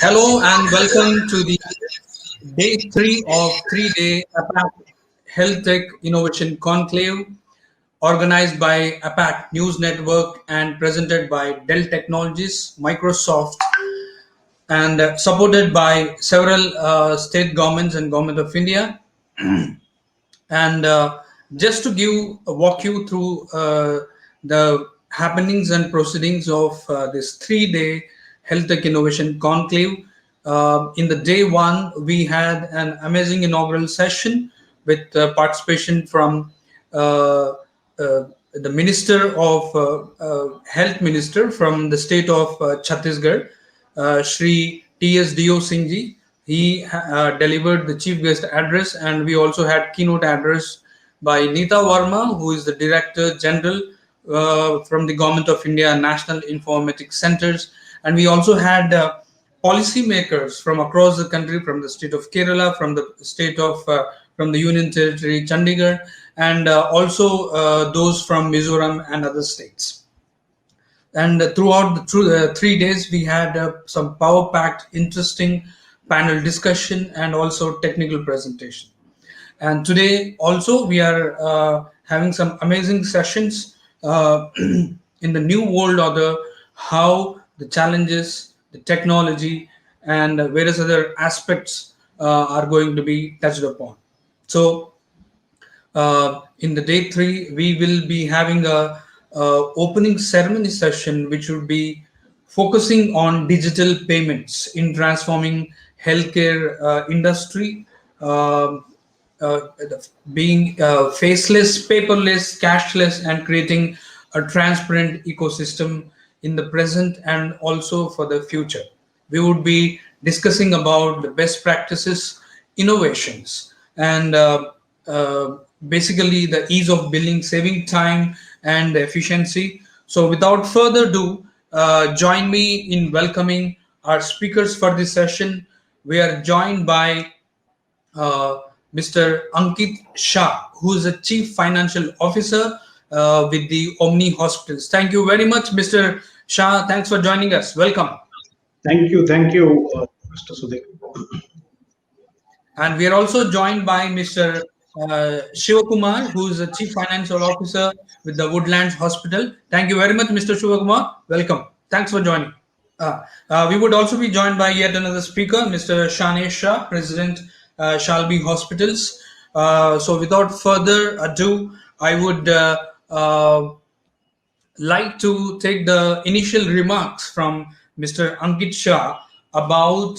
Hello and welcome to the day three of three-day APAC HealthTech Innovation Conclave, organized by APAC News Network and presented by Dell Technologies, Microsoft, and supported by several state governments and Government of India. And just to walk you through the happenings and proceedings of this three-day Health Tech Innovation Conclave. In the day one, we had an amazing inaugural session with participation from uh, the Minister of Health Minister from the state of Chhattisgarh, Shri T.S. Dio Singh ji. He delivered the chief guest address, and we also had keynote address by Neeta Verma, who is the Director General from the Government of India National Informatics Centers. And we also had policymakers from across the country, from the state of Kerala, from the state of from the Union Territory Chandigarh, and also those from Mizoram and other states. And through the 3 days, we had some power-packed, interesting panel discussion and also technical presentation. And today also we are having some amazing sessions in the new world order, how the challenges, the technology, and various other aspects are going to be touched upon. So in the day three, we will be having a opening ceremony session, which would be focusing on digital payments in transforming healthcare industry, um being faceless, paperless, cashless, and creating a transparent ecosystem in the present and also for the future. We would be discussing about the best practices, innovations, and basically the ease of billing, saving time and efficiency. So, without further ado, join me in welcoming our speakers for this session. We are joined by uh, Mr. Ankit Shah, who is a Chief Financial Officer with the Omni Hospitals. Thank you very much, Mr. Shah. Thanks for joining us. Welcome. Thank you, Mr. Sudheer. And we are also joined by Mr. Sivakumar, who is a Chief Financial Officer with the Woodlands Hospital. Thank you very much, Mr. Sivakumar. Welcome. Thanks for joining. We would also be joined by yet another speaker, Mr. Shah, President, Shalby Hospitals. So, without further ado, I would like to take the initial remarks from Mr. Ankit Shah about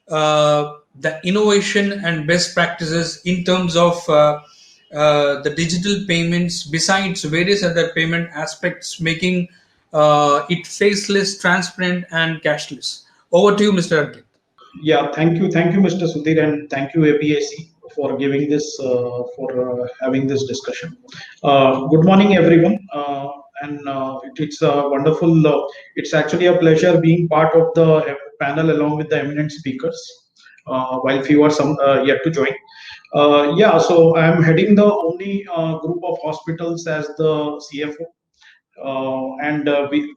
the innovation and best practices in terms of the digital payments, besides various other payment aspects, making it faceless, transparent, and cashless. Over to you, Mr. Ankit. Yeah, thank you, Mr. Sudhir, and thank you, APAC, for giving this, for having this discussion. Good morning, everyone, it's wonderful. It's actually a pleasure being part of the panel along with the eminent speakers. While few are some yet to join. Yeah, so I'm heading the only group of hospitals as the CFO.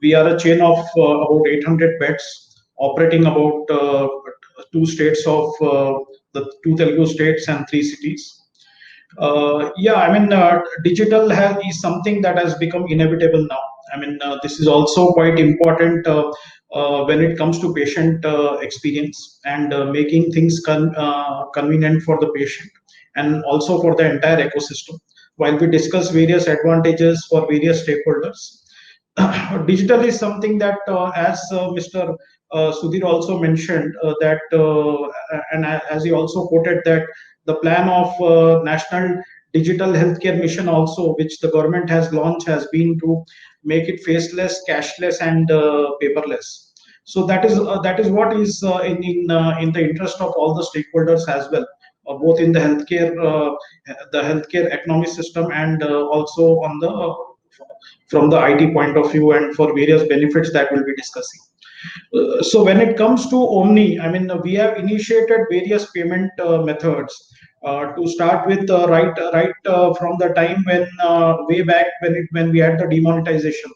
We are a chain of about 800 beds operating about two states of the two Telugu states and three cities. Yeah, I mean, digital health is something that has become inevitable now. I mean, this is also quite important when it comes to patient experience and making things convenient for the patient and also for the entire ecosystem. While we discuss various advantages for various stakeholders, digital is something that, as Mr. Sudhir also mentioned, as he also quoted, that the plan of National Digital Healthcare Mission also, which the government has launched, has been to make it faceless, cashless, and paperless. So that is what is in the interest of all the stakeholders as well, both in the healthcare economic system, and also on the from the IT point of view, and for various benefits that we'll be discussing. So when it comes to Omni, I mean, we have initiated various payment methods. To start with, right from the time when way back when we had the demonetization,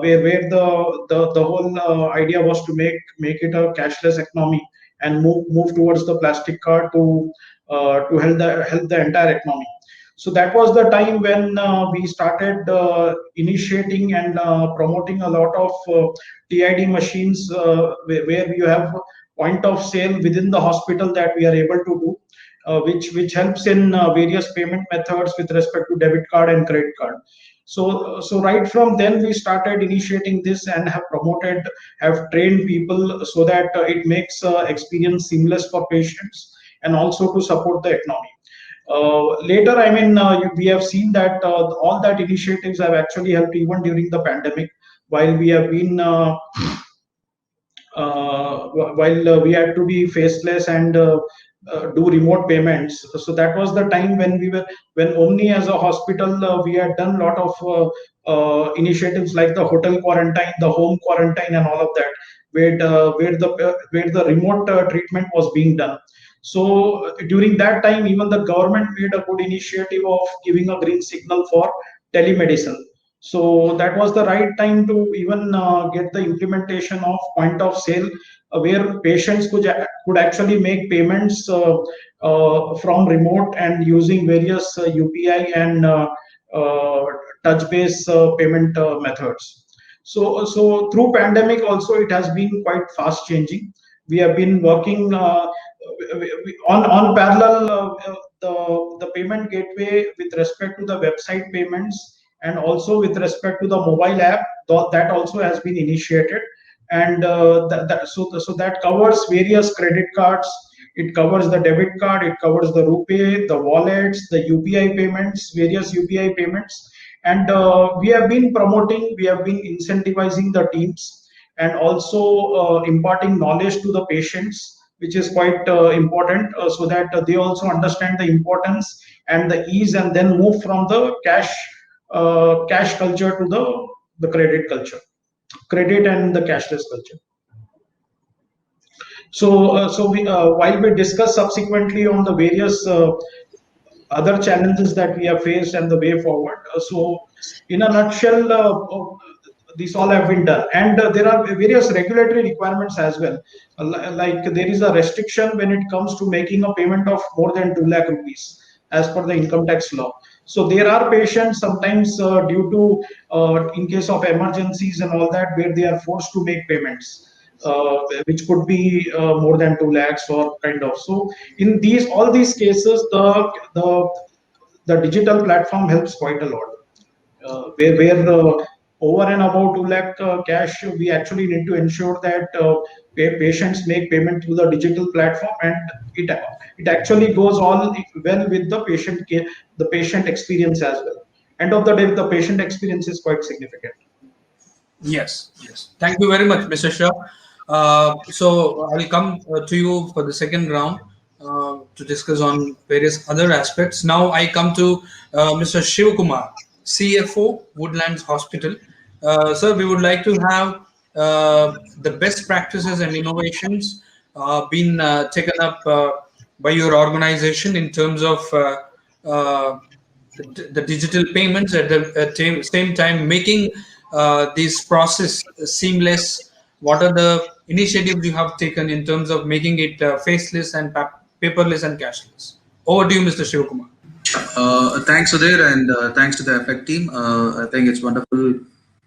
where the whole idea was to make it a cashless economy and move towards the plastic card to help the entire economy. So that was the time when we started initiating and promoting a lot of TID machines where you have point of sale within the hospital that we are able to do, which helps in various payment methods with respect to debit card and credit card. So right from then we started initiating this and have trained people so that it makes experience seamless for patients and also to support the economy. Later, I mean, we have seen that all that initiatives have actually helped even during the pandemic, while we have been while we had to be faceless and do remote payments. So that was the time when Omni as a hospital, we had done a lot of initiatives like the hotel quarantine, the home quarantine, and all of that, where the remote treatment was being done. So during that time, even the government made a good initiative of giving a green signal for telemedicine. So that was the right time to even get the implementation of point of sale, where patients could actually make payments from remote and using various UPI and touch-based payment methods. So through pandemic also it has been quite fast changing. We have been working on parallel the payment gateway with respect to the website payments and also with respect to the mobile app, that also has been initiated. And so that covers various credit cards, it covers the debit card, it covers the RuPay, the wallets, the UPI payments, various UPI payments. And we have been promoting, we have been incentivizing the teams and also imparting knowledge to the patients, which is quite important, so that they also understand the importance and the ease, and then move from the cash culture to the credit culture, credit and the cashless culture. While we discuss subsequently on the various other challenges that we have faced and the way forward, so in a nutshell, these all have been done, and there are various regulatory requirements as well. Like there is a restriction when it comes to making a payment of more than 2 lakh rupees as per the income tax law. So there are patients sometimes due to in case of emergencies and all that, where they are forced to make payments which could be more than 2 lakhs or kind of. So in all these cases, the digital platform helps quite a lot. Where over and above 2 lakh cash, we actually need to ensure that patients make payment through the digital platform, and it actually goes all well with the patient care, the patient experience as well. End of the day, the patient experience is quite significant. Yes, yes. Thank you very much, Mr. Shah. So I'll come to you for the second round to discuss on various other aspects. Now I come to Mr. Sivakumar, CFO, Woodlands Hospital. Sir, we would like to have the best practices and innovations been taken up by your organization in terms of the digital payments at the same time making this process seamless. What are the initiatives you have taken in terms of making it faceless and paperless and cashless? Over to you, Mr. Sivakumar. Thanks, Sudheer, and thanks to the APAC team. I think it's wonderful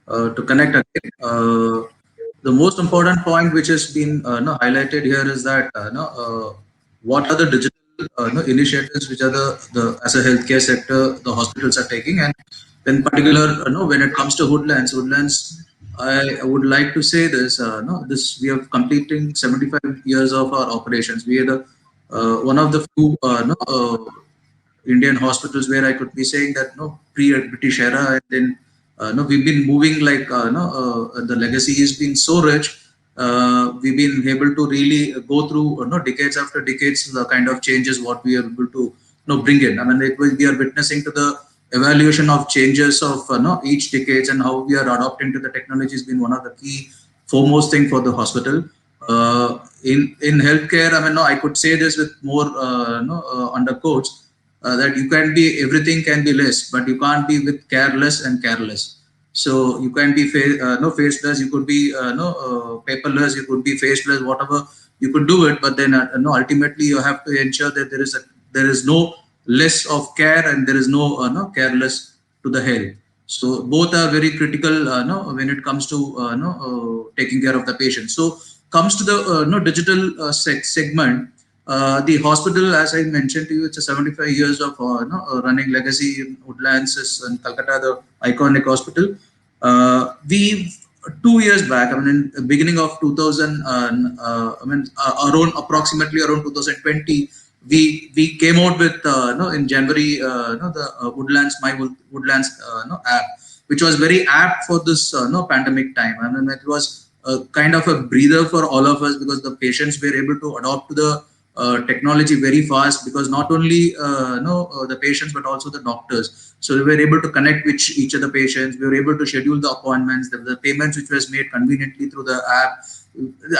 to connect again. The most important point which has been highlighted here is that what are the digital initiatives which are the as a healthcare sector the hospitals are taking, and in particular when it comes to Woodlands, I would like to say this. This we are completing 75 years of our operations. We are the one of the few Indian hospitals where I could be saying that pre-British era, and then we've been moving like the legacy has been so rich. We've been able to really go through decades after decades the kind of changes what we are able to bring in. I mean, we are witnessing to the evaluation of changes of each decades, and how we are adopting to the technology has been one of the key foremost thing for the hospital. In healthcare, I mean, I could say this with more under quotes, that you can be everything can be less, but you can't be with careless and careless. So you can be faceless, you could be paperless, you could be faceless, whatever you could do it. But then no, ultimately you have to ensure that there is no less of care and there is no careless to the health. So both are very critical no, when it comes to taking care of the patient. So comes to the no digital segment. The hospital, as I mentioned to you, it's a 75 years of running legacy in Woodlands in Calcutta, the iconic hospital. We 2 years back, I mean, in the beginning of 2000, around approximately around 2020, we came out with no, in January, no, the Woodlands no, app, which was very apt for this no pandemic time. I mean, it was kind of a breather for all of us because the patients were able to adopt to the technology very fast, because not only the patients but also the doctors. So we were able to connect with each of the patients. We were able to schedule the appointments, the payments which was made conveniently through the app.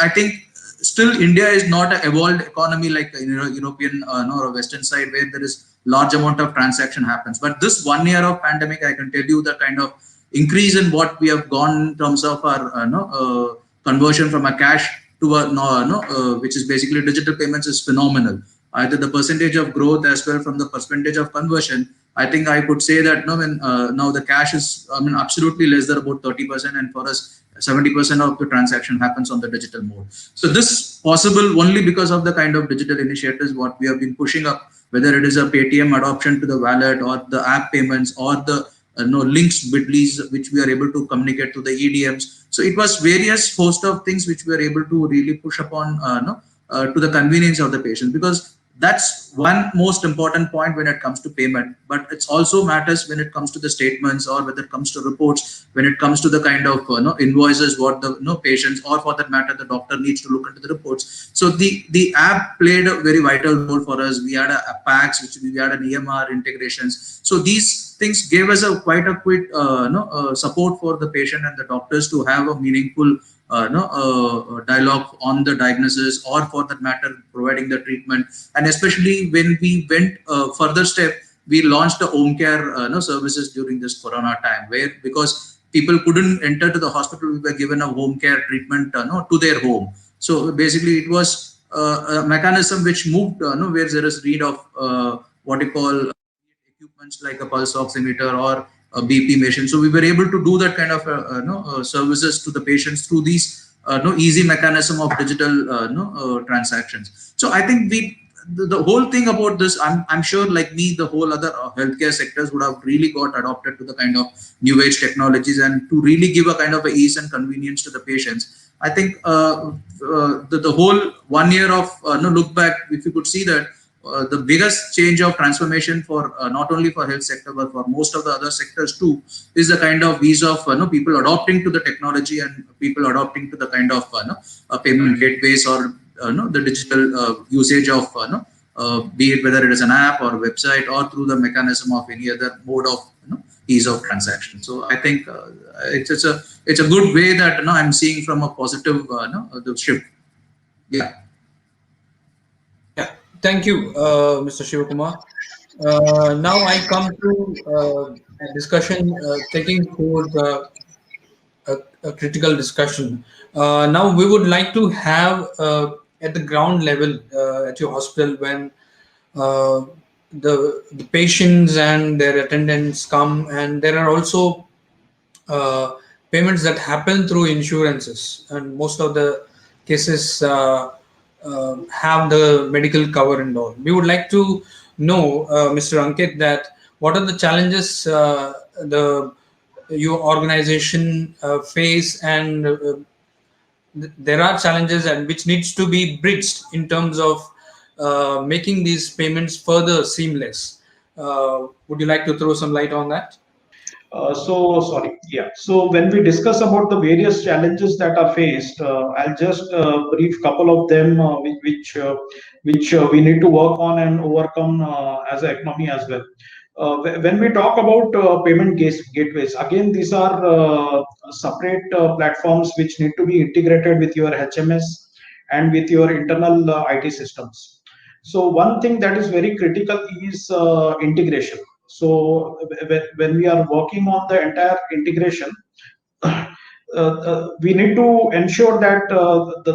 I think still India is not an evolved economy like European or a Western side where there is large amount of transaction happens. But this 1 year of pandemic, I can tell you the kind of increase in what we have gone in terms of our conversion from a cash to a which is basically digital payments is phenomenal. Either the percentage of growth as well from the percentage of conversion. I think I could say that no, when now the cash is absolutely less than about 30%, and for us 70% of the transaction happens on the digital mode. So this possible only because of the kind of digital initiatives what we have been pushing up, whether it is a Paytm adoption to the wallet or the app payments or the links bitleys which we are able to communicate to the EDMs. So it was various host of things which we are able to really push upon to the convenience of the patient, because that's one most important point when it comes to payment. But it also matters when it comes to the statements, or whether it comes to reports, when it comes to the kind of invoices what the patients, or for that matter the doctor needs to look into the reports. So the app played a very vital role for us. We had a PACs, which we had an EMR integrations. So these things gave us a quite a quick support for the patient and the doctors to have a meaningful dialogue on the diagnosis, or for that matter providing the treatment. And especially when we went further step, we launched the home care services during this corona time, where because people couldn't enter to the hospital, we were given a home care treatment to their home. So basically it was a mechanism which moved where there is need of what you call equipments like a pulse oximeter or a BP machine. So we were able to do that kind of services to the patients through these easy mechanism of digital transactions. So I think the whole thing about this, I'm sure like me, the whole other healthcare sectors would have really got adopted to the kind of new age technologies, and to really give a kind of a ease and convenience to the patients. I think the whole 1 year of look back, if you could see that the biggest change of transformation for not only for health sector but for most of the other sectors too is the kind of ease of people adopting to the technology, and people adopting to the kind of payment gateways, or the digital usage of be it whether it is an app or website, or through the mechanism of any other mode of ease of transaction. So I think it's a good way that I'm seeing from a positive the shift. Yeah. Yeah, thank you, Mr. Sivakumar. Now I come to a discussion, taking towards a critical discussion. Now we would like to have at the ground level at your hospital, when uh, the patients and their attendants come, and there are also uh, payments that happen through insurances, and most of the cases have the medical cover and all. We would like to know, Mr. Ankit, that what are the challenges the your organization face, and there are challenges and which needs to be bridged in terms of making these payments further seamless. Would you like to throw some light on that? So sorry, yeah. So when we discuss about the various challenges that are faced, I'll just brief couple of them which we need to work on and overcome as an economy as well. When we talk about payment gateways, again, these are separate platforms which need to be integrated with your HMS and with your internal IT systems. So one thing that is very critical is integration. So when we are working on the entire integration, we need to ensure that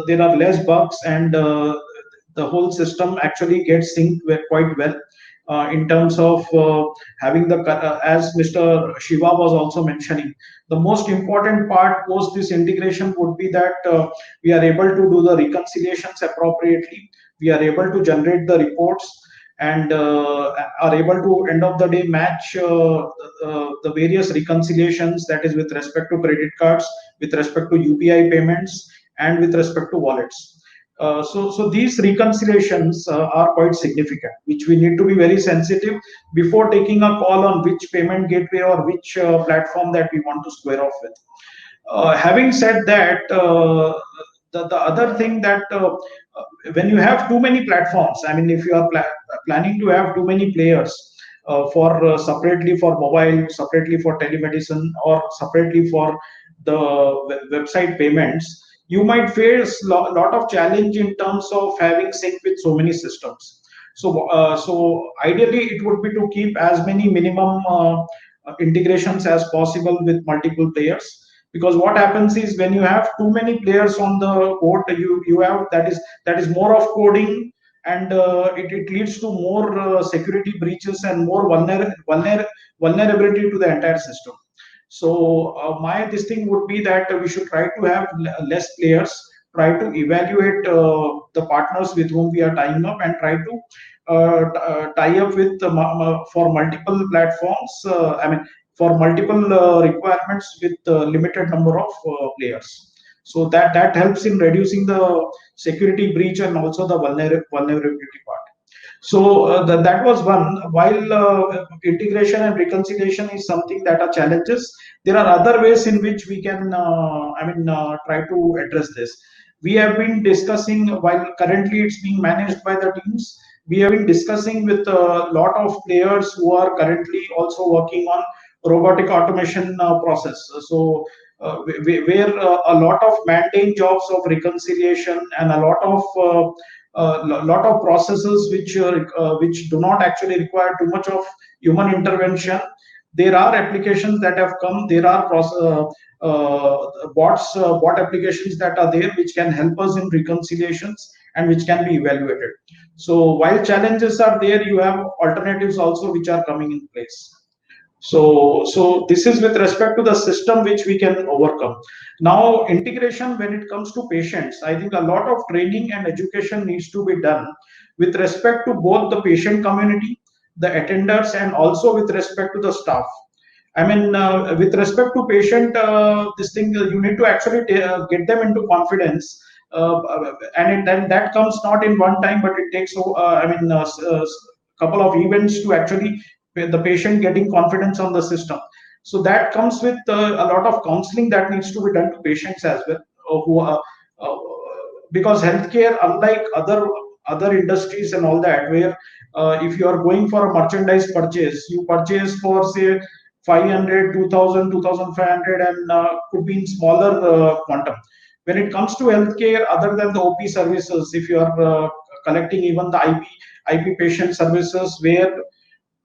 there are less bugs, and the whole system actually gets synced quite well, in terms of having the as Mr. Shiva was also mentioning, the most important part post this integration would be that we are able to do the reconciliations appropriately, we are able to generate the reports, and are able to end of the day match the various reconciliations, that is with respect to credit cards, with respect to UPI payments, and with respect to wallets. So these reconciliations are quite significant, which we need to be very sensitive before taking a call on which payment gateway or which platform that we want to square off with. Having said that, the other thing that when you have too many platforms, I mean, if you are planning to have too many players for separately for mobile, separately for telemedicine, or separately for the website payments, you might face lot of challenge in terms of having sync with so many systems. So ideally, it would be to keep as many minimum integrations as possible with multiple players, because what happens is when you have too many players on the board, you have that is more of coding, and it leads to more security breaches and more vulnerability to the entire system. So my this thing would be that we should try to have less players, try to evaluate the partners with whom we are tying up, and try to tie up with for multiple platforms. I mean, for multiple requirements with limited number of players. So that helps in reducing the security breach and also the vulnerability part. So that was one. While integration and reconciliation is something that are challenges, there are other ways in which we can, try to address this. We have been discussing, while currently it's being managed by the teams, we have been discussing with a lot of players who are currently also working on robotic automation process. So where a lot of mundane jobs of reconciliation and a lot of processes which do not actually require too much of human intervention. There are applications that have come. There are bot applications that are there which can help us in reconciliations and which can be evaluated. So while challenges are there, you have alternatives also which are coming in place. So this is with respect to the system which we can overcome. Now, integration when it comes to patients, I think a lot of training and education needs to be done with respect to both the patient community, the attenders, and also with respect to the staff. I mean, with respect to patient, this thing you need to actually get them into confidence, and then that comes not in one time, but it takes couple of events to actually the patient getting confidence on the system. So that comes with a lot of counseling that needs to be done to patients as well, uh, because healthcare, unlike other industries and all that, where if you are going for a merchandise purchase, you purchase for say 500, 2000, 2500, and could be in smaller quantum. When it comes to healthcare, other than the OP services, if you are collecting even the IP patient services, where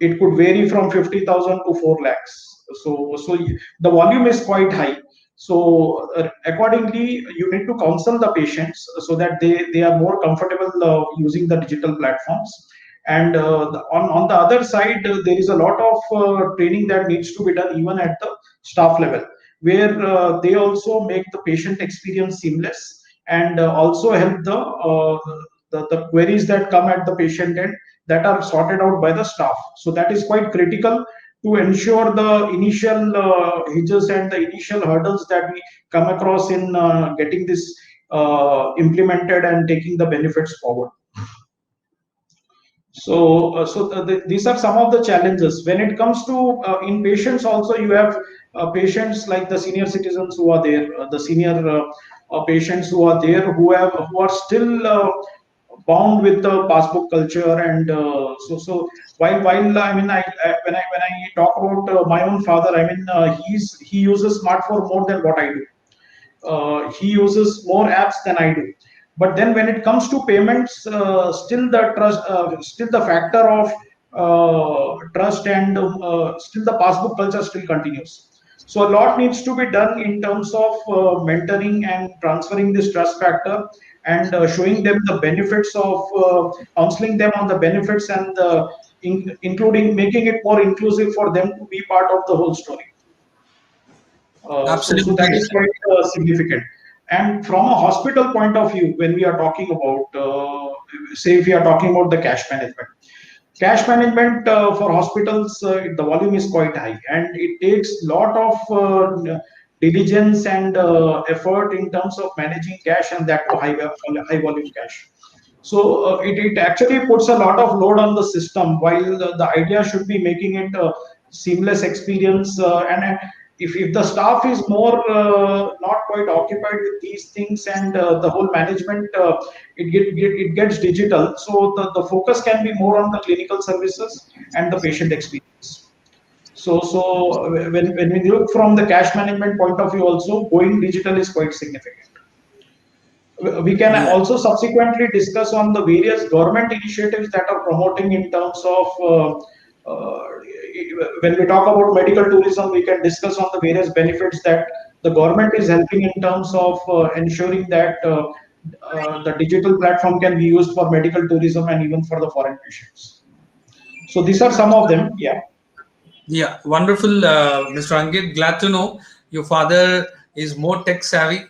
it could vary from 50,000 to 4 lakhs. So the volume is quite high. So accordingly, you need to counsel the patients so that they are more comfortable using the digital platforms. And on the other side, there is a lot of training that needs to be done even at the staff level, where they also make the patient experience seamless, and also help the queries that come at the patient end, that are sorted out by the staff. So that is quite critical to ensure the initial hitches and the initial hurdles that we come across in getting this implemented and taking the benefits forward. So these are some of the challenges. When it comes to in patients also, you have patients like the senior citizens who are there, the senior patients who are there, who are still bound with the passbook culture, and so while when I talk about my own father, I mean, he uses smartphone more than what I do. He uses more apps than I do. But then when it comes to payments, still the factor of trust, and still the passbook culture still continues. So a lot needs to be done in terms of mentoring and transferring this trust factor, and showing them the benefits of counseling them on the benefits, and including making it more inclusive for them to be part of the whole story. So that Absolutely. is quite significant. And from a hospital point of view, when we are talking about, say, if we are talking about the cash management for hospitals, the volume is quite high, and it takes lot of diligence and effort in terms of managing cash, and that to high volume cash. So it actually puts a lot of load on the system, while the idea should be making it a seamless experience. And if the staff is more not quite occupied with these things, and the whole management, it gets digital, so the focus can be more on the clinical services and the patient experience. So when we look from the cash management point of view, also going digital is quite significant. We can Yeah. also subsequently discuss on the various government initiatives that are promoting in terms of when we talk about medical tourism, we can discuss on the various benefits that the government is helping in terms of ensuring that the digital platform can be used for medical tourism and even for the foreign patients. So these are some of them. Yeah. Yeah, wonderful, Mr. Ankit. Glad to know your father is more tech savvy,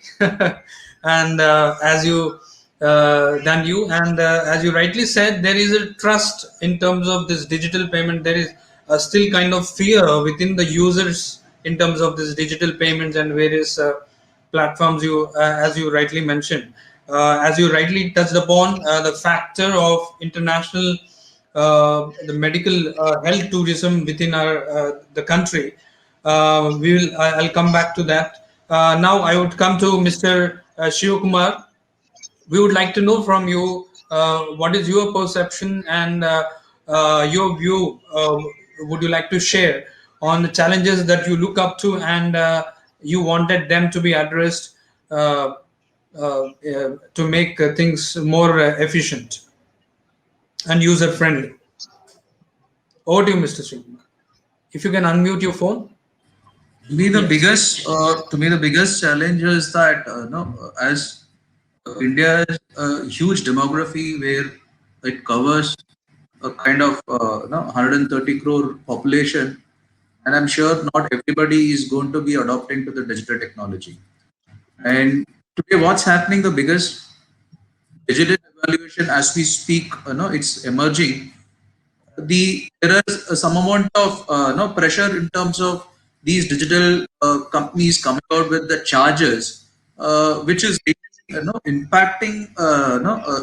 and as you than you, and as you rightly said, there is a trust in terms of this digital payment. There is still kind of fear within the users in terms of this digital payments and various platforms. You, as you rightly mentioned, as you rightly touched upon, the factor of international the medical health tourism within our the country. I'll come back to that. Now I would come to Mr. Shivakumar. We would like to know from you what is your perception and your view. Would you like to share on the challenges that you look up to and you wanted them to be addressed to make things more efficient and user friendly? Over to you, Mr. Srikumar. If you can unmute your phone. Yes. To me, the biggest challenge is that as India is a huge demography where it covers a kind of 130 crore population, and I'm sure not everybody is going to be adopting to the digital technology. And today, what's happening? The biggest digital evaluation as we speak, it's emerging. There is some amount of pressure in terms of these digital companies coming out with the charges, which is impacting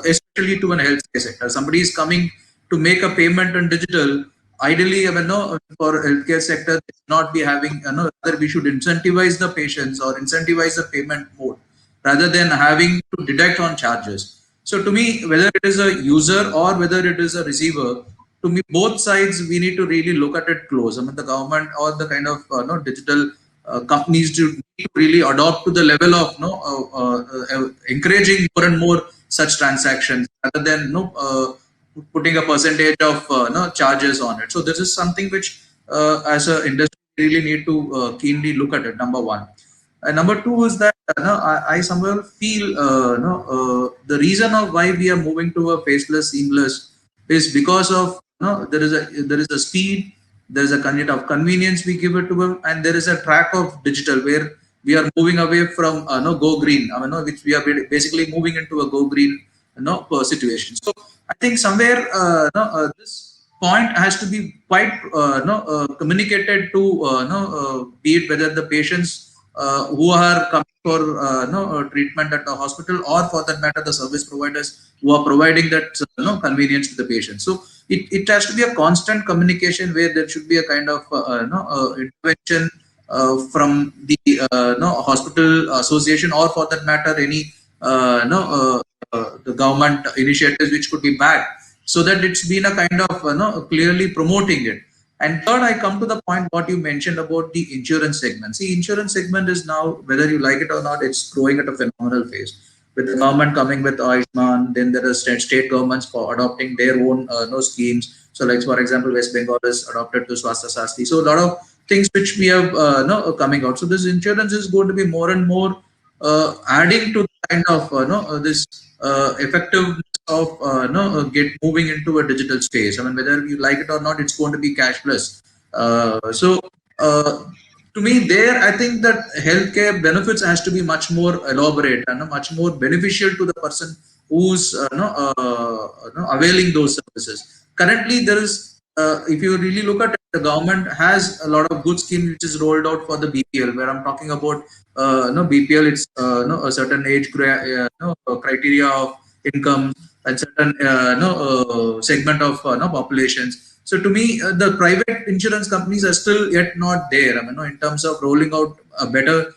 especially to an healthcare sector. Somebody is coming to make a payment on digital. Ideally, for healthcare sector, they should not be having rather we should incentivize the patients or incentivize the payment mode rather than having to deduct on charges. So to me, whether it is a user or whether it is a receiver, to me, both sides we need to really look at it close. I mean, the government or the kind of digital companies to really adopt to the level of encouraging more and more such transactions rather than putting a percentage of charges on it. So this is something which, as an industry, really need to keenly look at it. Number one. And number two is that I somewhere feel the reason of why we are moving to a faceless, seamless is because of there is a speed, there is a kind of convenience we give it to them, and there is a track of digital where we are moving away from go green, which we are basically moving into a go green situation. So I think somewhere this point has to be quite communicated to be it whether the patients who are coming for treatment at the hospital, or for that matter the service providers who are providing that convenience to the patient. So it has to be a constant communication where there should be a kind of intervention from the hospital association, or for that matter any the government initiatives which could be backed, so that it's been a kind of clearly promoting it. And third, I come to the point what you mentioned about the insurance segment. See, insurance segment is now, whether you like it or not, it's growing at a phenomenal phase. With the government coming with Ayushman, then there are state governments for adopting their own schemes. So, like for example, West Bengal is adopted to Swasthya Sastri. So, a lot of things which we have coming out. So, this insurance is going to be more and more adding to the kind of this effectiveness of get moving into a digital space. I mean, whether you like it or not, it's going to be cashless. So. To me, there I think that healthcare benefits has to be much more elaborate and much more beneficial to the person who's availing those services. Currently, there is, if you really look at it, the government has a lot of good schemes which is rolled out for the BPL. Where I'm talking about, BPL, it's a certain age criteria of income and certain segment of populations. So to me, the private insurance companies are still yet not there. I mean, in terms of rolling out a better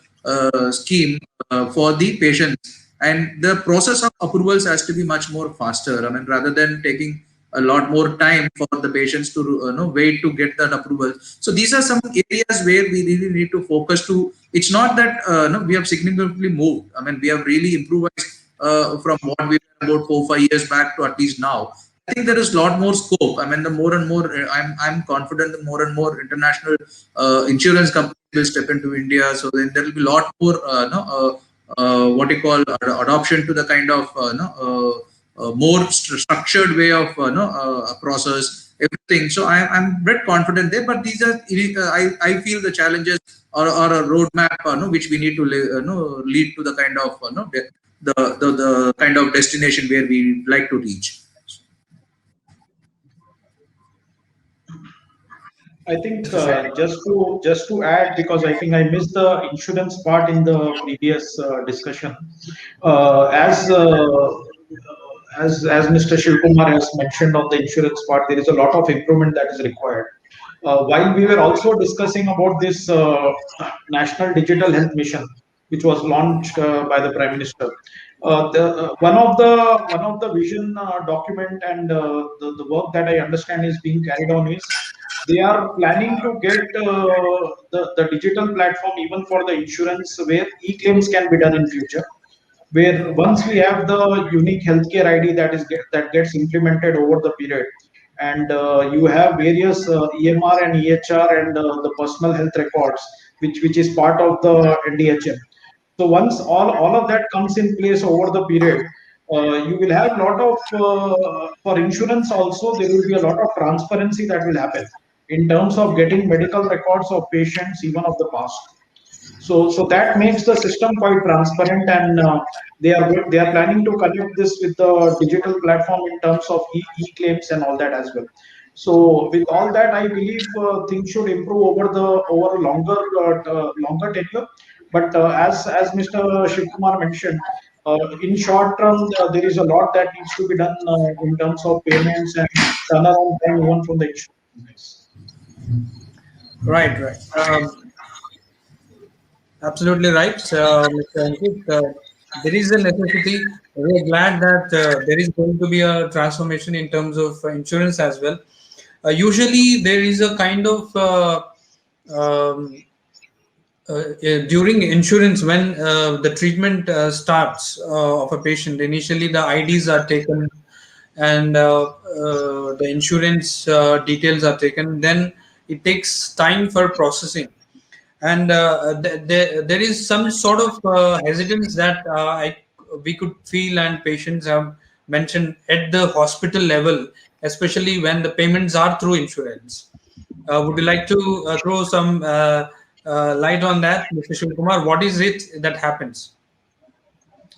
scheme for the patients, and the process of approvals has to be much more faster. I mean, rather than taking a lot more time for the patients to wait to get that approval. So these are some areas where we really need to focus to. It's not that we have significantly moved. I mean, we have really improved from what we were about 4-5 years back to at least now. I think there is a lot more scope. I mean, the more and more, I'm confident that more and more international insurance companies will step into India. So then there will be a lot more, what you call adoption to the kind of, more structured way of, process everything. So I'm very confident there. But these are, I feel the challenges or a roadmap, which we need to, lead to the kind of, the kind of destination where we like to reach. I think just to add, because I think I missed the insurance part in the previous discussion. Uh, as uh, as Mr. Shivkumar has mentioned on the insurance part, there is a lot of improvement that is required. While we were also discussing about this National Digital Health Mission, which was launched by the Prime Minister, one of the vision document and the work that I understand is being carried on is they are planning to get the digital platform even for the insurance where e-claims can be done in future, where once we have the unique healthcare ID that gets implemented over the period, and you have various EMR and EHR and the personal health records, which is part of the NDHM. So once all of that comes in place over the period, you will have a lot of for insurance also there will be a lot of transparency that will happen in terms of getting medical records of patients even of the past. So that makes the system quite transparent, and they are planning to connect this with the digital platform in terms of e-claims and all that as well. So with all that, I believe things should improve over a longer tenure. But as Mr. Shivkumar mentioned, in short term, there is a lot that needs to be done in terms of payments and turnaround time even from the insurance companies. Right, right. Absolutely right, Mr. Ankit. There is a necessity. We are glad that there is going to be a transformation in terms of insurance as well. Usually, there is a kind of um, during insurance when the treatment starts of a patient. Initially, the IDs are taken and the insurance details are taken. Then it takes time for processing, and there is some sort of hesitance that we could feel, and patients have mentioned at the hospital level, especially when the payments are through insurance. Would you like to throw some light on that, Mr. Shivkumar? What is it that happens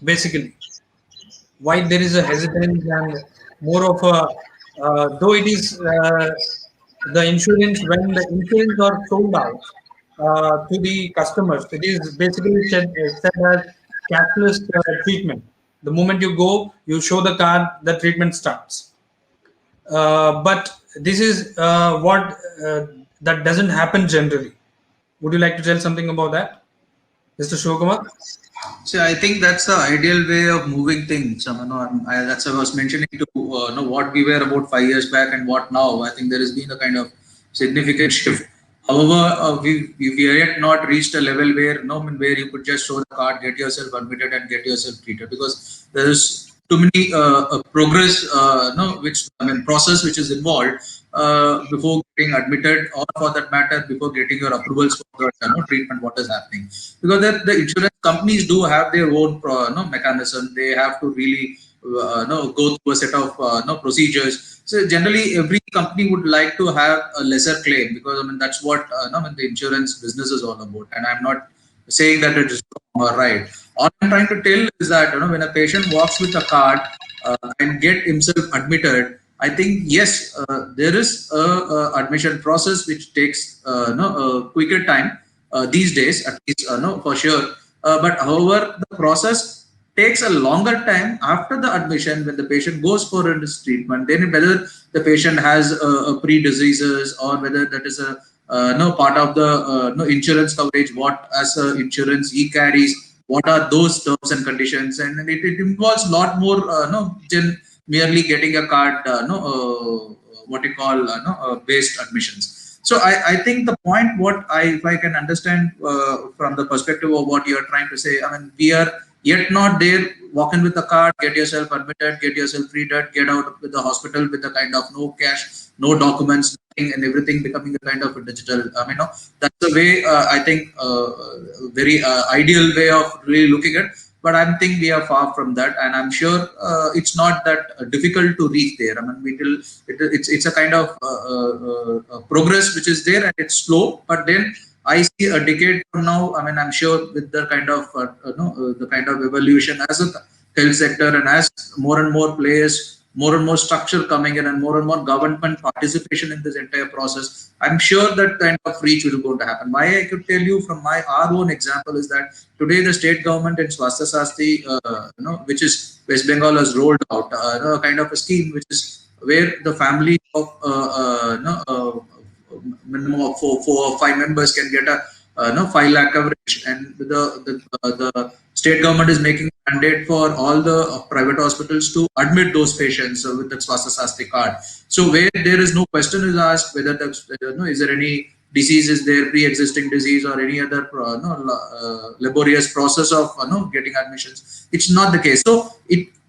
basically? Why there is a hesitance and more of a though it is the insurance, when the insurance are sold out to the customers, it is basically said as cashless treatment. The moment you go, you show the card, the treatment starts. But this is what that doesn't happen generally. Would you like to tell something about that, Mr. Shivakumar? So I think that's the ideal way of moving things. I mean, that's what I was mentioning to what we were about 5 years back and what now. I think there has been a kind of significant shift. However, we are yet not reached a level where where you could just show the card, get yourself admitted, and get yourself treated, because there is too many progress, which I mean process which is involved before getting admitted, or for that matter, before getting your approvals for the treatment, what is happening. Because the insurance companies do have their own mechanism. They have to really go through a set of procedures. So generally, every company would like to have a lesser claim, because I mean that's what the insurance business is all about. And I'm not saying that it is wrong or right. All I'm trying to tell is that when a patient walks with a card and get himself admitted, I think yes, there is a admission process which takes a quicker time these days, at least no for sure. But however, the process takes a longer time after the admission when the patient goes for his treatment. Then whether the patient has a pre-diseases, or whether that is a no part of the no insurance coverage, what as a insurance he carries, what are those terms and conditions, and it involves a lot more no merely getting a card what you call based admissions. So I think the point, what if I can understand from the perspective of what you are trying to say, I mean we are yet not there. Walk in with a card, get yourself admitted, get yourself treated, get out with the hospital with a kind of no cash, no documents, nothing, and everything becoming a kind of a digital. I mean, no, that's the way I think very ideal way of really looking at. But I think we are far from that, and I'm sure it's not that difficult to reach there. I mean, it's a kind of progress which is there, and it's slow, but then I see a decade from now. I mean, I'm sure with the kind of the kind of evolution as a health sector, and as more and more players, more and more structure coming in, and more government participation in this entire process, I'm sure that kind of reach will going to happen. Why I could tell you from our own example is that today the state government in Swasthya Sastri, which is West Bengal, has rolled out kind of a scheme which is where the family of minimum of four or five members can get a 5 lakh coverage, and the state government is making a mandate for all the private hospitals to admit those patients with the Swasthya Sastri card. So where there is no question is asked whether is there any disease, is there pre-existing disease, or any other laborious process of getting admissions. It's not the case. So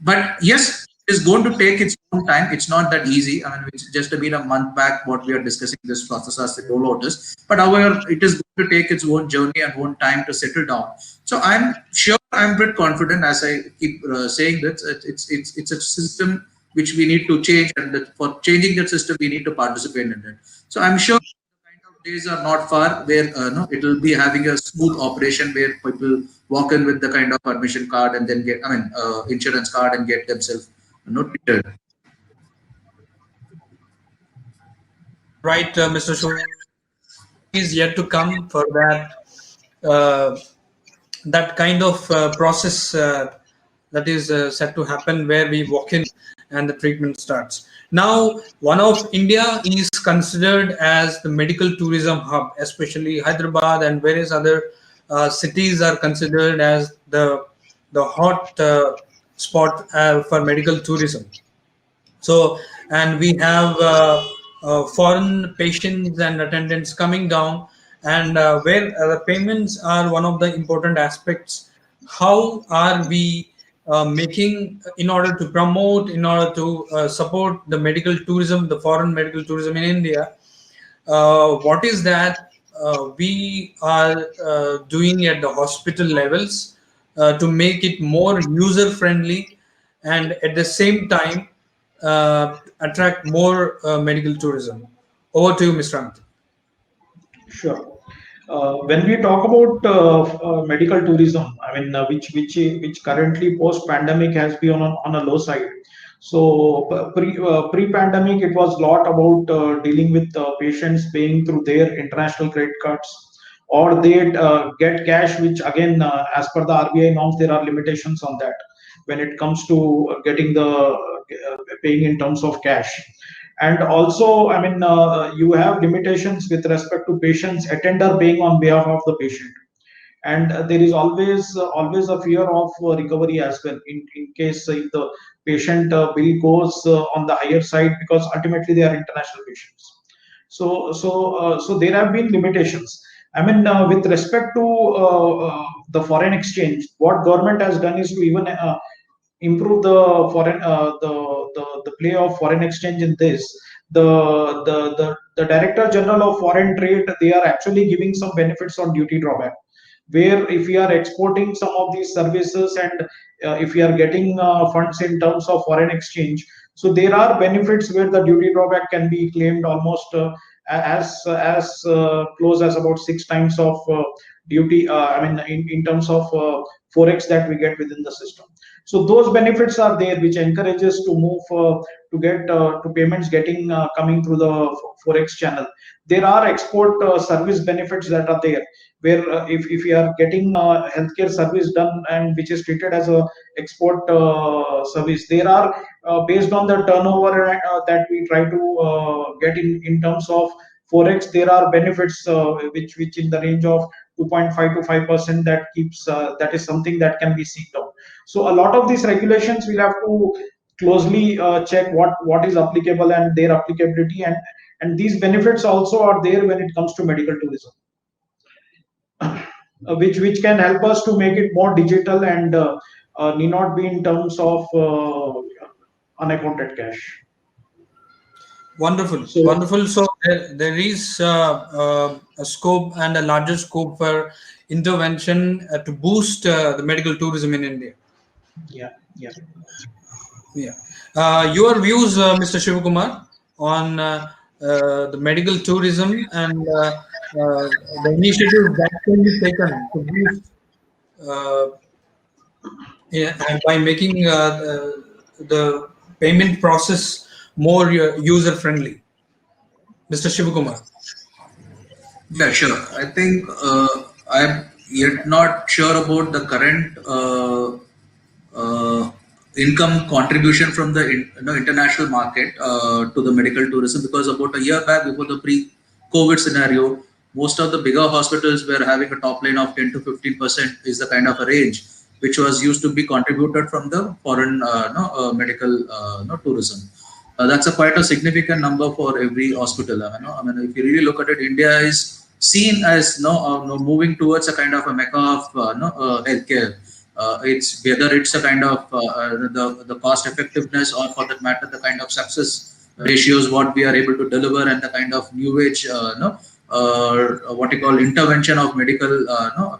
but yes, is going to take its own time. It's not that easy. I mean, it's just been a month back what we are discussing this process as the rollout is. But however, it is going to take its own journey and own time to settle down. So I'm sure, I'm pretty confident, as I keep saying that it's a system which we need to change, and that for changing that system we need to participate in it. So I'm sure the kind of days are not far where it will be having a smooth operation where people walk in with the kind of admission card and then get, I mean, insurance card, and get themselves treated. Right, Mr. Shah is yet to come for that uh, that kind of process that is set to happen, where we walk in and the treatment starts. Now, one of India is considered as the medical tourism hub, especially Hyderabad and various other cities are considered as the hot spot for medical tourism. So, and we have foreign patients and attendants coming down, and where the payments are one of the important aspects. How are we making in order to promote, in order to support the medical tourism, the foreign medical tourism in India? What is that we are doing at the hospital levels to make it more user friendly, and at the same time attract more medical tourism? Over to you, Mr. Ankit. Sure. When we talk about medical tourism, I mean, which currently post pandemic has been on a low side. So pre pandemic, it was a lot about dealing with patients paying through their international credit cards, or they get cash, which again, as per the RBI norms, there are limitations on that when it comes to getting the paying in terms of cash. And also, I mean, you have limitations with respect to patients attender paying on behalf of the patient, and there is always a fear of recovery as well, in case if the patient bill goes on the higher side, because ultimately they are international patients. So there have been limitations. I mean, with respect to the foreign exchange, what government has done is to even improve the foreign the play of foreign exchange in this. the Director General of Foreign Trade, they are actually giving some benefits on duty drawback, where if we are exporting some of these services, and if we are getting funds in terms of foreign exchange, so there are benefits where the duty drawback can be claimed almost as close as about 6 times of duty. I mean, in terms of forex that we get within the system. So those benefits are there, which encourages to move to get to payments getting coming through the forex channel. There are export service benefits that are there, where if you are getting healthcare service done and which is treated as a export service, there are based on the turnover that we try to get in terms of forex, there are benefits which in the range of 2.5 to 5% that keeps that is something that can be seeked out. So a lot of these regulations will have to closely check what is applicable and their applicability, and these benefits also are there when it comes to medical tourism, which can help us to make it more digital and need not be in terms of unaccounted cash. Wonderful, So wonderful. So there is a scope and a larger scope for intervention to boost the medical tourism in India. yeah, yeah. Yeah. Your views, Mr. Sivakumar, on the medical tourism and the initiatives that can be taken to boost, uh, yeah, and by making the payment process more user friendly, Mr. Sivakumar. Yeah, sure. I think I'm yet not sure about the current income contribution from the international market to the medical tourism, because about a year back, before the pre-COVID scenario, most of the bigger hospitals were having a top line of 10 to 15% is the kind of a range which was used to be contributed from the foreign medical tourism. That's a quite a significant number for every hospital. I mean, if you really look at it, India is seen as moving towards a kind of a mecca of healthcare. It's whether it's a kind of the cost effectiveness, or for that matter the kind of success ratios what we are able to deliver, and the kind of new age what you call intervention of medical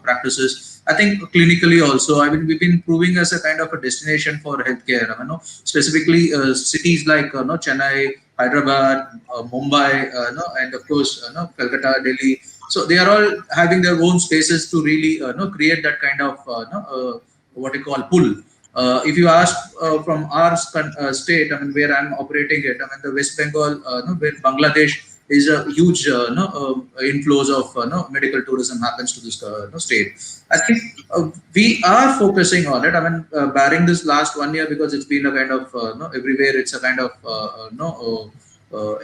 practices. I think clinically also, I mean, we've been proving as a kind of a destination for healthcare. Specifically cities like Chennai, Hyderabad, Mumbai, and of course Calcutta, Delhi. So they are all having their own spaces to really create that kind of what you call pull. If you ask from our state, I mean, where I'm operating it, I mean, the West Bengal, where Bangladesh is a huge inflows of medical tourism happens to this state. I think we are focusing on it. I mean, barring this last 1 year, because it's been a kind of everywhere, it's a kind of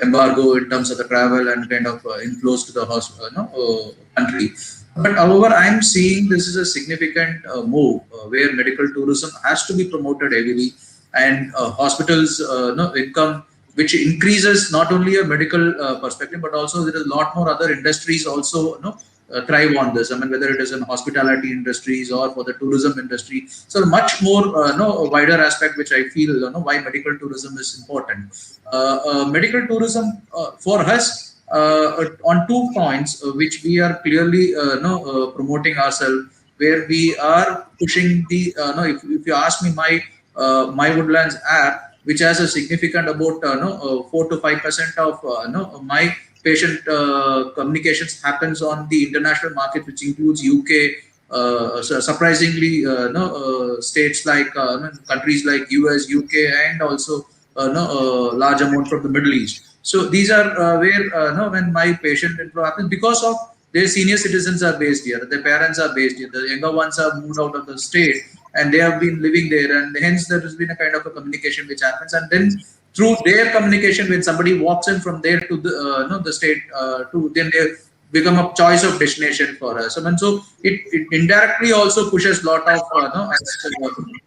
embargo in terms of the travel and kind of inflows to the country. But however, I'm seeing this is a significant move where medical tourism has to be promoted heavily, and hospitals income, which increases not only a medical perspective, but also there is a lot more other industries also thrive on this. I mean, whether it is in hospitality industries or for the tourism industry. So much more wider aspect, which I feel why medical tourism is important. Medical tourism for us on 2 points, which we are clearly promoting ourselves, where we are pushing the if you ask me, my Woodlands app, which has a significant about 4 to 5% of my patient communications happens on the international market, which includes UK, so surprisingly states like countries like US, UK, and also large amount from the Middle East. So these are where when my patient inflow happens, because of their senior citizens are based here, their parents are based here, the younger ones are moved out of the state and they have been living there, and hence there has been a kind of a communication which happens, and then through their communication, when somebody walks in from there to the state, to then they become a choice of destination for us. And so it indirectly also pushes a lot of as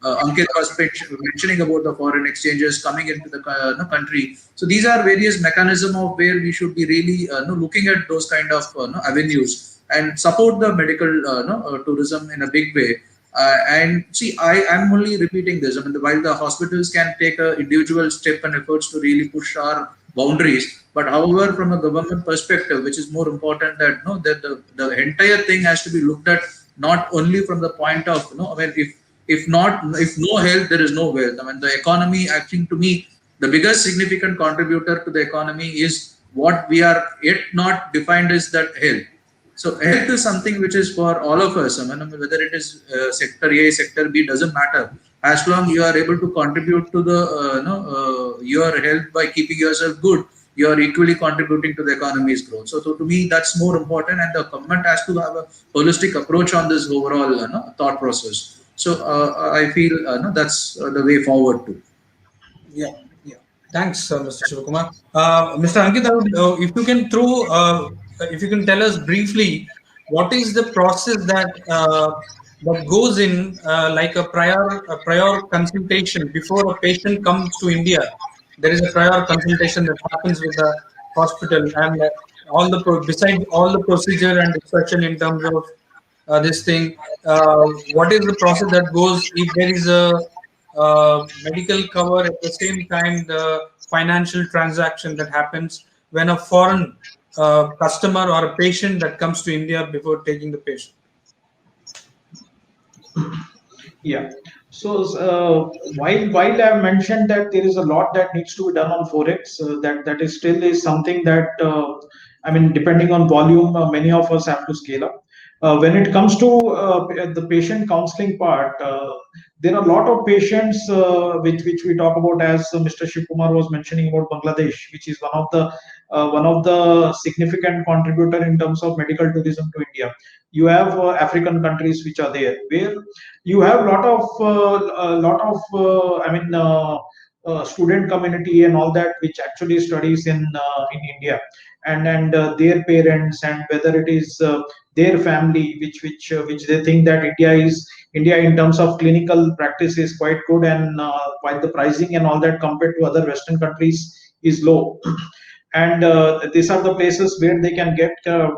Ankit was mentioning about the foreign exchanges coming into the country. So these are various mechanisms of where we should be really looking at those kind of avenues and support the medical tourism in a big way. And see, I am only repeating this. I mean, while the hospitals can take a individual step and efforts to really push our boundaries. But however, from a government perspective, which is more important, that no, that the entire thing has to be looked at not only from the point of, I mean, if not, if no health, there is no wealth. I mean, the economy, I think, to me, the biggest significant contributor to the economy is what we are yet not defined as that health. So health is something which is for all of us. I mean, whether it is sector A, sector B, doesn't matter. As long you are able to contribute to the your health by keeping yourself good, you are equally contributing to the economy's growth. So to me, that's more important, and the government has to have a holistic approach on this overall thought process. So I feel that's the way forward too. Yeah, yeah. Thanks, Mr. Sivakumar. Mr. Ankit, I would, if you can tell us briefly, what is the process that goes in, like a prior consultation before a patient comes to India? There is a prior consultation that happens with the hospital, and beside all the procedure and discussion in terms of this thing. What is the process that goes if there is a medical cover at the same time the financial transaction that happens when a foreign customer or a patient that comes to India before taking the patient? Yeah. So while I've mentioned that there is a lot that needs to be done on forex, that is still is something that I mean, depending on volume, many of us have to scale up. When it comes to the patient counseling part, there are a lot of patients which we talk about, as Mr. Shivakumar was mentioning about Bangladesh, which is one of the significant contributor in terms of medical tourism to India. You have African countries which are there, where you have I mean, student community and all that, which actually studies in India, and their parents, and whether it is their family, which they think that India in terms of clinical practice is quite good, and while the pricing and all that compared to other Western countries is low. And these are the places where they can get the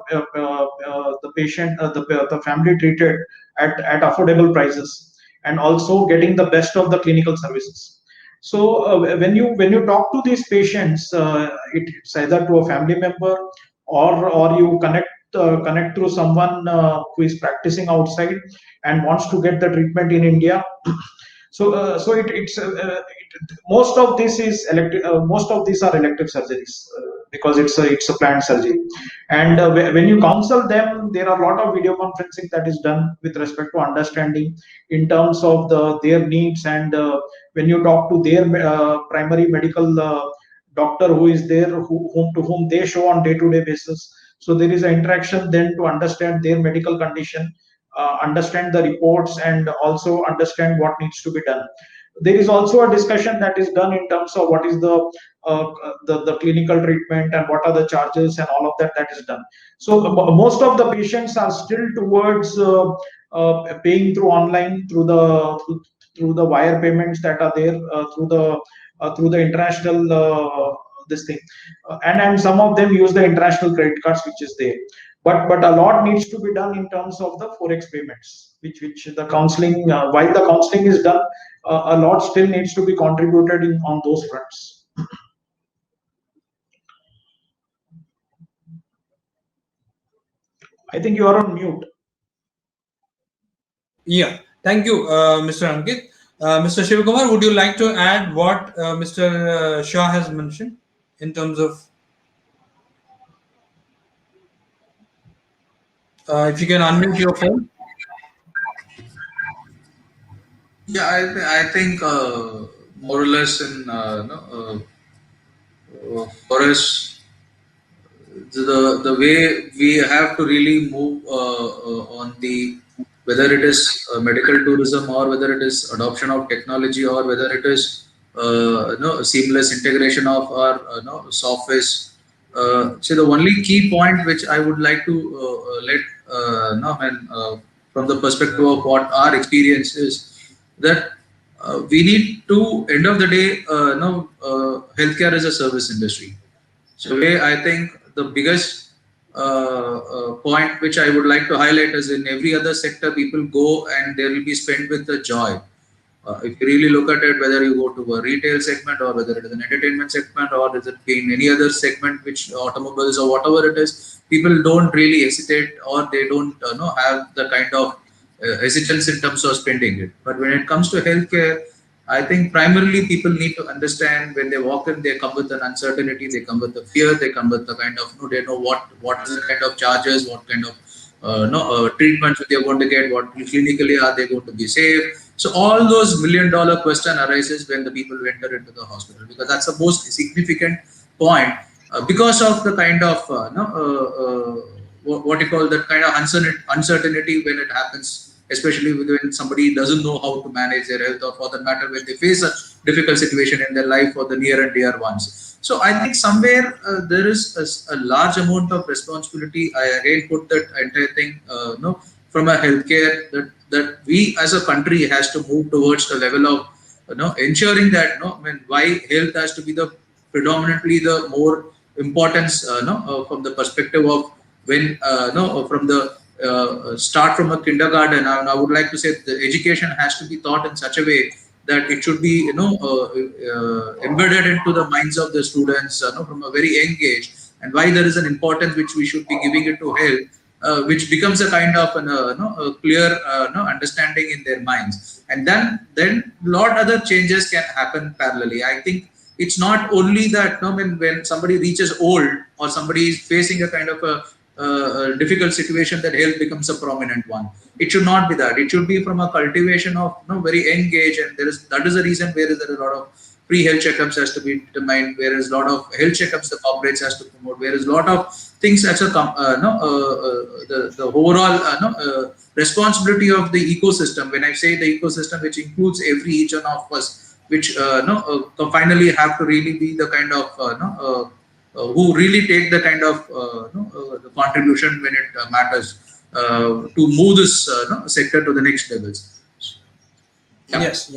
family treated at affordable prices, and also getting the best of the clinical services. So when you talk to these patients, it's either to a family member, or you connect through someone who is practicing outside and wants to get the treatment in India. So most of this is elective. Most of these are elective surgeries, because it's a planned surgery. And when you counsel them, there are a lot of video conferencing that is done with respect to understanding in terms of their needs. And when you talk to their primary medical doctor who is there, whom they show on day-to-day basis, so there is an interaction then to understand their medical condition, understand the reports, and also understand what needs to be done. There is also a discussion that is done in terms of what is the clinical treatment, and what are the charges, and all of that is done. So most of the patients are still towards paying through online, through the wire payments that are there, through the international this thing. And some of them use the international credit cards which is there. But a lot needs to be done in terms of the forex payments, which the counseling, while the counseling is done, a lot still needs to be contributed on those fronts. I think you are on mute. Yeah, thank you, Mr. Ankit. Mr. Shivakumar, would you like to add what Mr. Shah has mentioned in terms of, if you can unmute your phone? Yeah, I think more or less in for us, the way we have to really move on the, whether it is medical tourism, or whether it is adoption of technology, or whether it is seamless integration of our softwares. So the only key point which I would like to let know, and from the perspective of what our experience is, that we need to, end of the day, healthcare is a service industry. So way, I think the biggest point which I would like to highlight is, in every other sector, people go and they will be spent with the joy. If you really look at it, whether you go to a retail segment or whether it is an entertainment segment or is it in any other segment, which automobiles or whatever it is, people don't really hesitate or they don't have the kind of hesitance in terms of spending it. But when it comes to healthcare, I think primarily people need to understand when they walk in, they come with an uncertainty, they come with the fear, they come with the kind of, they know what is the kind of charges, what kind of treatments they are going to get, what clinically are they going to be safe. So all those $1 million question arises when the people enter into the hospital, because that's the most significant point, because of the kind of what you call that kind of uncertainty when it happens, especially when somebody doesn't know how to manage their health, or for that matter when they face a difficult situation in their life for the near and dear ones. So I think somewhere there is a large amount of responsibility. I again put that entire thing from a healthcare, that we as a country has to move towards the level of ensuring that why health has to be the predominantly the more importance from the perspective of when no from the start from a kindergarten. And I would like to say the education has to be taught in such a way that it should be embedded into the minds of the students from a very young age, and why there is an importance which we should be giving it to health, which becomes a kind of a clear understanding in their minds, and then lot other changes can happen parallelly. I think it's not only that when somebody reaches old or somebody is facing a kind of a difficult situation that health becomes a prominent one. It should not be that. It should be from a cultivation of very young age, and that is the reason where there is a lot of free health checkups has to be determined, whereas a lot of health checkups the corporates has to promote, whereas a lot of things as a the overall responsibility of the ecosystem. When I say the ecosystem, which includes every each one of us, which finally have to really be the kind of who really take the kind of the contribution when it matters to move this sector to the next levels. Yeah. Yes.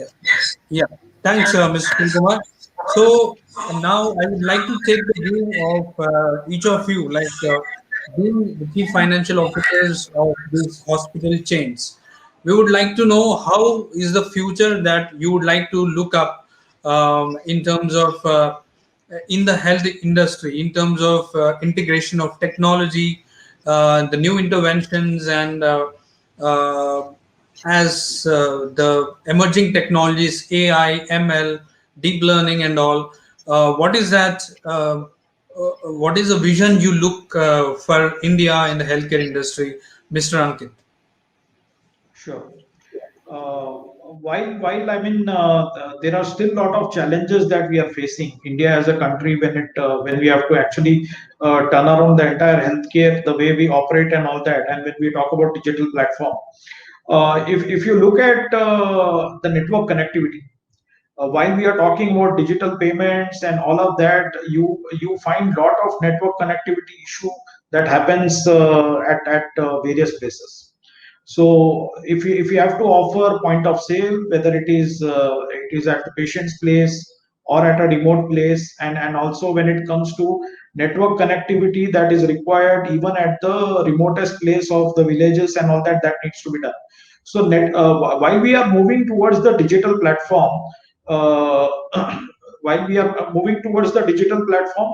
Yeah. Thanks, Mr. Sivakumar. So now I would like to take the view of each of you, like being the chief financial officers of these hospital chains. We would like to know how is the future that you would like to look up in terms of in the health industry, in terms of integration of technology, the new interventions, and uh, as the emerging technologies, AI, ML, deep learning, and all. What is that? What is the vision you look for India in the healthcare industry, Mr. Ankit? Sure. While I mean there are still a lot of challenges that we are facing India as a country when we have to actually turn around the entire healthcare, the way we operate and all that, and when we talk about digital platform, if you look at the network connectivity, while we are talking about digital payments and all of that, you find lot of network connectivity issue that happens at various places. So if you have to offer point of sale, whether it is at the patient's place or at a remote place, and also when it comes to network connectivity that is required even at the remotest place of the villages and all that, that needs to be done. So while we are moving towards the digital platform, uh, while we are moving towards the digital platform,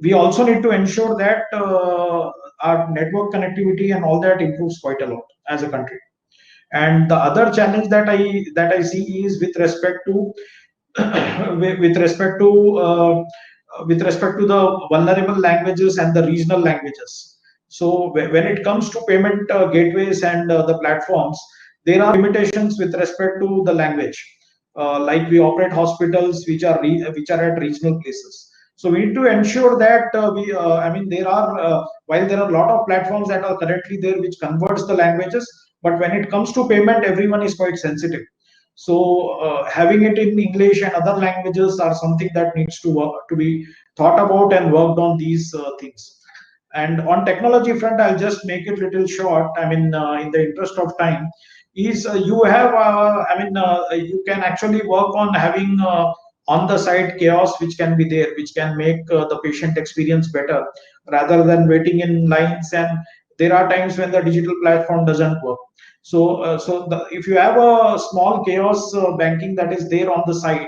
we also need to ensure that our network connectivity and all that improves quite a lot as a country. And the other challenge that I see is with respect to with respect to with respect to the vulnerable languages and the regional languages. So when it comes to payment gateways and the platforms, there are limitations with respect to the language. Like we operate hospitals which are at regional places. So we need to ensure that I mean there are while there are a lot of platforms that are currently there which converts the languages, but when it comes to payment, everyone is quite sensitive. So having it in English and other languages are something that needs to be thought about and worked on these things. And on technology front, I'll just make it little short. I mean, in the interest of time, is you have I mean you can actually work on having on the side chaos which can be there, which can make the patient experience better rather than waiting in lines. And there are times when the digital platform doesn't work. If you have a small chaos banking that is there on the side,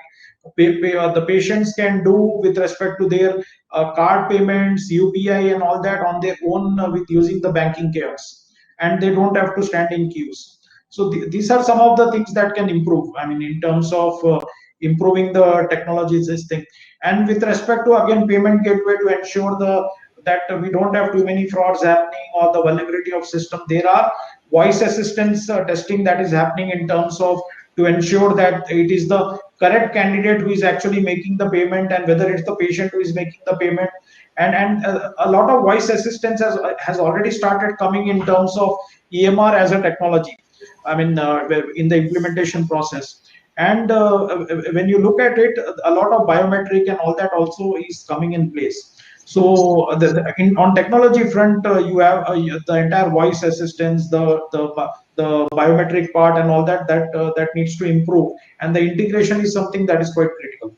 the patients can do with respect to their card payments, UPI, and all that on their own with using the banking chaos, and they don't have to stand in queues. So these are some of the things that can improve. I mean, in terms of improving the technologies, this thing, and with respect to again payment gateway to ensure the that we don't have too many frauds happening or the vulnerability of system. There are voice assistance testing that is happening in terms of to ensure that it is the correct candidate who is actually making the payment and whether it's the patient who is making the payment. And a lot of voice assistance has already started coming in terms of EMR as a technology. I mean, in the implementation process. And when you look at it, a lot of biometric and all that also is coming in place. So on technology front, you have the entire voice assistance, the biometric part, and all that needs to improve. And the integration is something that is quite critical.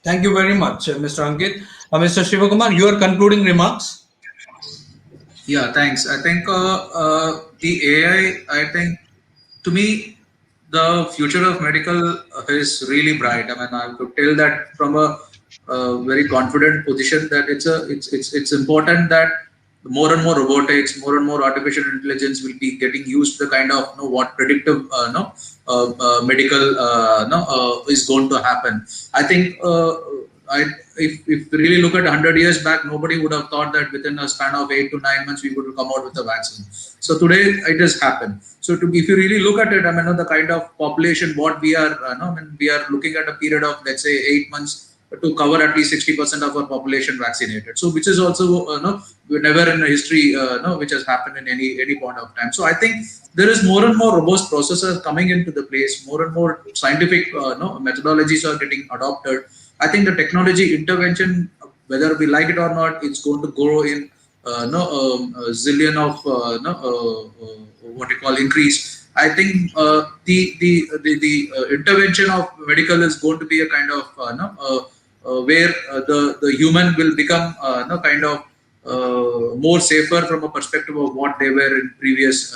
Thank you very much, Mr. Ankit. Mr. Sivakumar, your concluding remarks. Yeah, thanks. I think the AI, I think to me, the future of medical is really bright. I mean, I could tell that from a very confident position that it's important that more and more robotics, more and more artificial intelligence will be getting used to the kind of what predictive medical is going to happen. I think if we really look at 100 years back, nobody would have thought that within a span of 8 to 9 months we would come out with a vaccine. So today it has happened. So if you really look at it, I mean, the kind of population what we are, we are looking at a period of let's say 8 months to cover at least 60% of our population vaccinated. So which is also never in history which has happened in any point of time. So I think there is more and more robust processes coming into the place. More and more scientific methodologies are getting adopted. I think the technology intervention, whether we like it or not, it's going to grow in a zillion of what you call increase. I think the intervention of medical is going to be a kind of where the human will become kind of more safer from a perspective of what they were in previous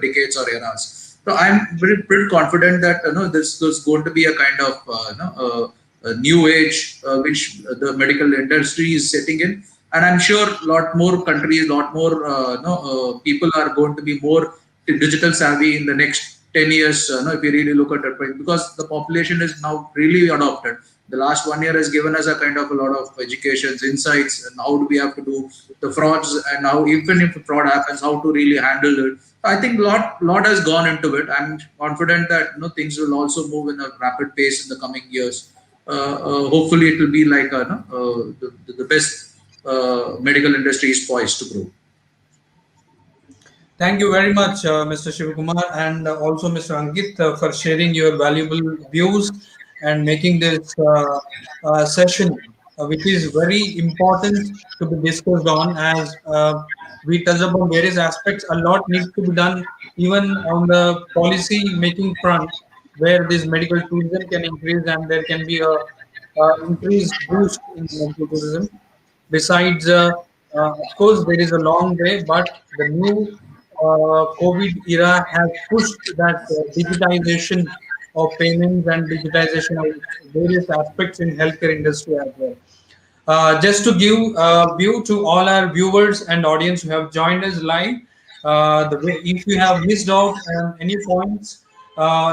decades or eras. So I'm pretty confident that this is going to be a kind of a new age which the medical industry is setting in, and I'm sure a lot more countries, a lot more people are going to be more digital savvy in the next 10 years. If you really look at it, because the population is now really adopted. The last 1 year has given us a kind of a lot of educations, insights, and how do we have to do the frauds, and how even if a fraud happens, how to really handle it. I think lot has gone into it. I'm confident that things will also move in a rapid pace in the coming years. Hopefully, it will be like the best medical industry is poised to grow. Thank you very much, Mr. Shivakumar, and also Mr. Ankit, for sharing your valuable views and making this session, which is very important to be discussed on, as we touch upon various aspects. A lot needs to be done, even on the policy making front, where this medical tourism can increase and there can be a increased boost in medical tourism. Besides, of course, there is a long way, but the new COVID era has pushed that digitization of payments and digitization of various aspects in healthcare industry as well. Just to give view to all our viewers and audience who have joined us live, if you have missed out on any points,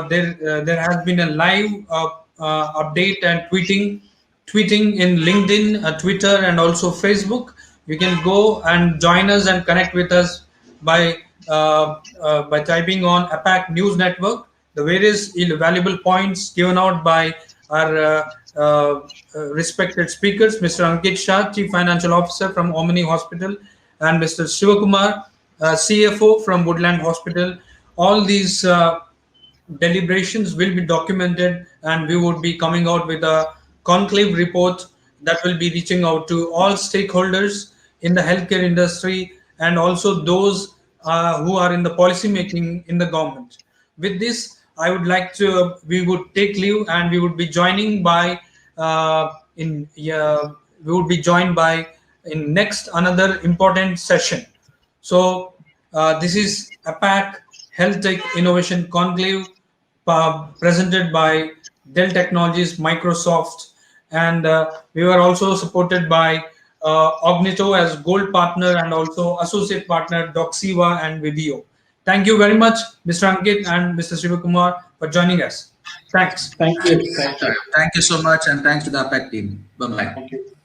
there has been a live update and tweeting in LinkedIn, Twitter, and also Facebook. You can go and join us and connect with us by typing on APAC News Network. The various valuable points given out by our respected speakers, Mr. Ankit Shah, Chief Financial Officer from Omni Hospital, and Mr. Sivakumar, CFO from Woodland Hospital. All these deliberations will be documented, and we would be coming out with a conclave report that will be reaching out to all stakeholders in the healthcare industry and also those who are in the policy making in the government. With this, I would like to we would take leave, and we would be joining by we would be joined by in next another important session. So this is APAC HealthTech Innovation Conclave presented by Dell Technologies, Microsoft, and we were also supported by Ognito as gold partner and also associate partner Doxiva and Vibio. Thank you very much, Mr. Ankit and Mr. Sivakumar, for joining us. Thanks. Thank you. Thank you. Thank you so much, and thanks to the APAC team. Bye bye. Thank you.